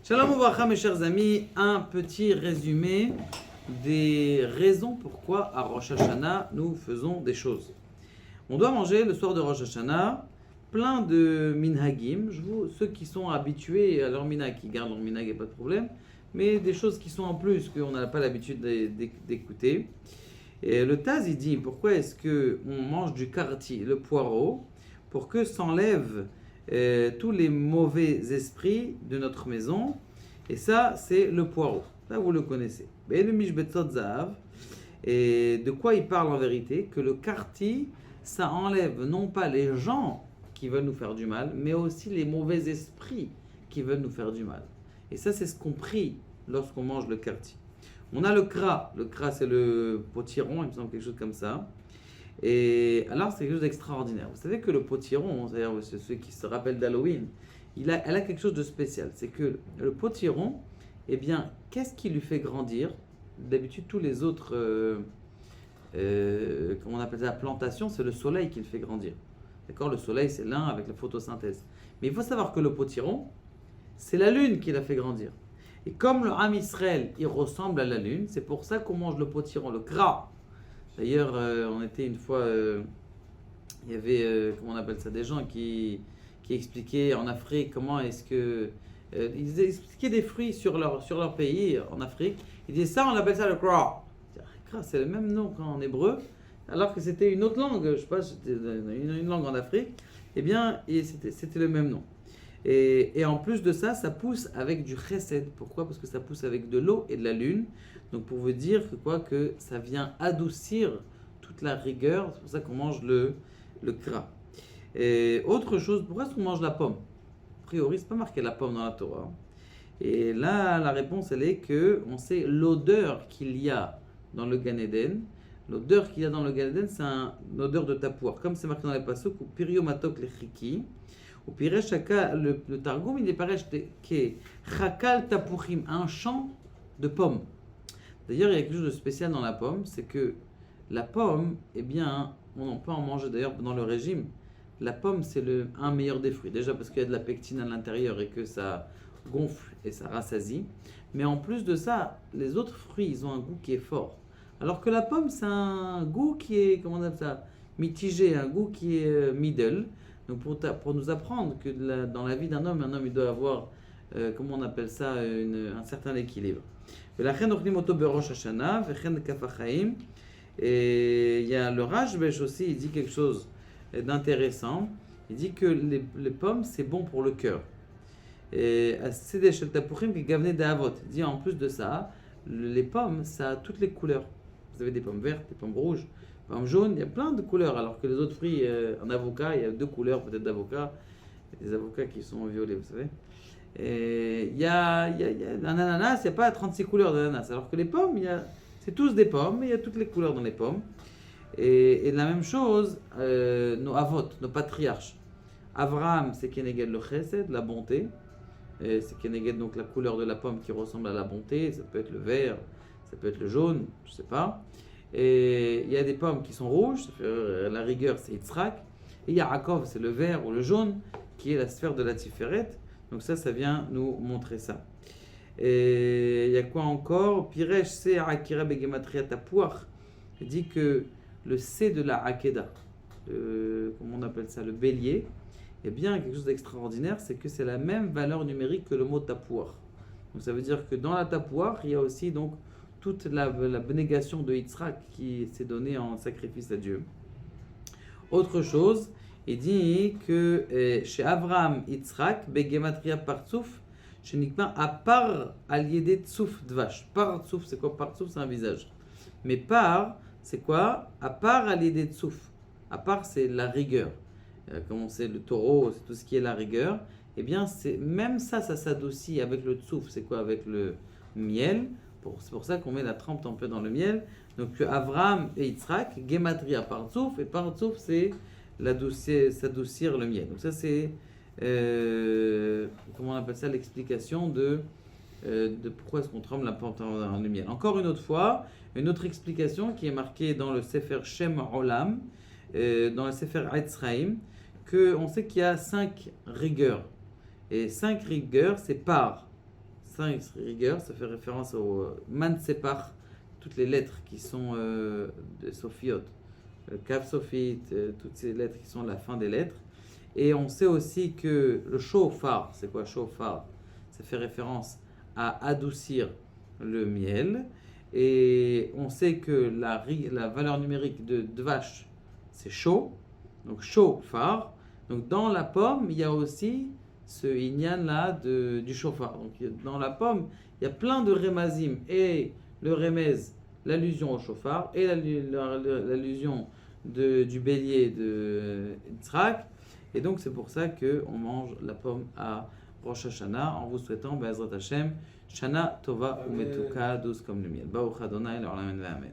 Shalom Ouvracha, mes chers amis, un petit résumé des raisons pourquoi à Rosh Hashanah nous faisons des choses. On doit manger le soir de Rosh Hashanah plein de minhagim. Ceux qui sont habitués à leur minhag, qui gardent leur minhag, il n'y a pas de problème, mais des choses qui sont en plus qu'on n'a pas l'habitude d'écouter. Et le Taz il dit pourquoi est-ce qu'on mange du karti, le poireau, pour que s'enlève tous les mauvais esprits de notre maison. Et ça, c'est le poireau. Là, vous le connaissez. Et le mishbetzot zahav. Et de quoi il parle en vérité? Que le karti, ça enlève non pas les gens qui veulent nous faire du mal, mais aussi les mauvais esprits qui veulent nous faire du mal. Et ça, c'est ce qu'on prie lorsqu'on mange le karti. On a le kra. Le kra, c'est le potiron, il me semble quelque chose comme ça. Et alors, c'est quelque chose d'extraordinaire. Vous savez que le potiron, c'est-à-dire ceux qui se rappellent d'Halloween, elle a quelque chose de spécial. C'est que le potiron, eh bien, qu'est-ce qui lui fait grandir? D'habitude, tous les autres, comment on appelle ça, la plantation, c'est le soleil qui le fait grandir. D'accord? Le soleil, c'est l'un avec la photosynthèse. Mais il faut savoir que le potiron, c'est la lune qui l'a fait grandir. Et comme le Ham Israël, il ressemble à la lune, c'est pour ça qu'on mange le potiron, le kra. D'ailleurs, on était une fois, il y avait, comment on appelle ça, des gens qui expliquaient en Afrique comment est-ce que... ils expliquaient des fruits sur leur pays, en Afrique. Ils disaient ça, on appelle ça le kra. C'est le même nom qu'en hébreu, alors que c'était une autre langue, je ne sais pas, c'était une langue en Afrique. Eh bien, c'était le même nom. Et en plus de ça, ça pousse avec du chesed. Pourquoi? Parce que ça pousse avec de l'eau et de la lune. Donc pour vous dire que ça vient adoucir toute la rigueur. C'est pour ça qu'on mange le kra. Et autre chose, pourquoi est-ce qu'on mange la pomme? A priori, c'est pas marqué la pomme dans la Torah. Et là, la réponse, elle est que on sait l'odeur qu'il y a dans le Gan Eden. L'odeur qu'il y a dans le Gan Eden, c'est une odeur de tapouar. Comme c'est marqué dans les pasuk, ou pirio matok lechiki. Au Piresh Shaka, le Targum, il est pareil que Chakal Tapuchim, un champ de pommes. D'ailleurs, il y a quelque chose de spécial dans la pomme, c'est que la pomme, eh bien, on peut en manger d'ailleurs dans le régime. La pomme, c'est un meilleur des fruits. Déjà parce qu'il y a de la pectine à l'intérieur et que ça gonfle et ça rassasie. Mais en plus de ça, les autres fruits, ils ont un goût qui est fort. Alors que la pomme, c'est un goût qui est, comment on appelle ça, mitigé, un goût qui est middle. Donc pour nous apprendre que dans la vie d'un homme, un homme il doit avoir, comment on appelle ça, un certain équilibre. Et il y a le Rashbesh aussi, il dit quelque chose d'intéressant. Il dit que les pommes, c'est bon pour le cœur. Et il dit en plus de ça, les pommes, ça a toutes les couleurs. Vous avez des pommes vertes, des pommes rouges, pommes jaunes, il y a plein de couleurs, alors que les autres fruits, en avocat, il y a deux couleurs peut-être d'avocat, il y a des avocats qui sont violets, vous savez. Et il y a un ananas, il n'y a pas 36 couleurs d'ananas, alors que les pommes, c'est tous des pommes, mais il y a toutes les couleurs dans les pommes. Et la même chose, nos avot, nos patriarches. Avraham, c'est Keneged le chesed, la bonté. Et c'est Keneged donc la couleur de la pomme qui ressemble à la bonté, ça peut être le vert, ça peut être le jaune, je ne sais pas. Et il y a des pommes qui sont rouges, la rigueur c'est Yitzhak. Et Yaakov c'est le vert ou le jaune qui est la sphère de la Tiferet. Donc ça vient nous montrer ça. Et il y a quoi encore? Piresh c'est Akira Begematria Tapuach. Il dit que le C de la Hakeda, comment on appelle ça, le bélier, eh bien quelque chose d'extraordinaire, c'est que c'est la même valeur numérique que le mot Tapuach. Donc ça veut dire que dans la Tapuach, il y a aussi donc toute la bénégation de Yitzhak qui s'est donnée en sacrifice à Dieu. Autre chose, il dit que chez Avraham Yitzhak, Begematria Partsouf, chez Nikma, à part Aliédé Tsouf Dvash. Partsouf, c'est quoi? Partsouf, c'est un visage. Mais par, c'est quoi? À part Aliédé Tsouf. À part, c'est la rigueur. Comme on sait, le taureau, c'est tout ce qui est la rigueur. Eh bien, même ça s'adoucit avec le tsouf. C'est quoi? Avec le miel. C'est pour ça qu'on met la trempe un peu dans le miel. Donc Avraham et Yitzhak, Gematria Partsouf, et Partsouf c'est s'adoucir le miel. Donc ça c'est, comment on appelle ça, l'explication de pourquoi est-ce qu'on trempe la trempe dans le miel. Encore une autre fois, une autre explication qui est marquée dans le Sefer Shem Olam, dans le Sefer Eitzraim, qu'on sait qu'il y a 5 rigueurs. Et 5 rigueurs, c'est par. 5 rigueurs, ça fait référence au Man Separ, toutes les lettres qui sont des sophiotes, Kaf Sophite, toutes ces lettres qui sont la fin des lettres. Et on sait aussi que le shofar, c'est quoi shofar? Ça fait référence à adoucir le miel. Et on sait que la valeur numérique de dvash, c'est chaud, donc shofar. Donc dans la pomme, il y a aussi ce inyan là du shofar. Donc dans la pomme, il y a plein de remazim. Et le remez, l'allusion au shofar, et l'allusion du bélier de Yitzhak. Et donc c'est pour ça qu'on mange la pomme à Rosh Hashanah en vous souhaitant Be'ezrat Hashem Shana Tova Umetuka, douce comme le miel. Baruch Adonai, l'Olam Amen.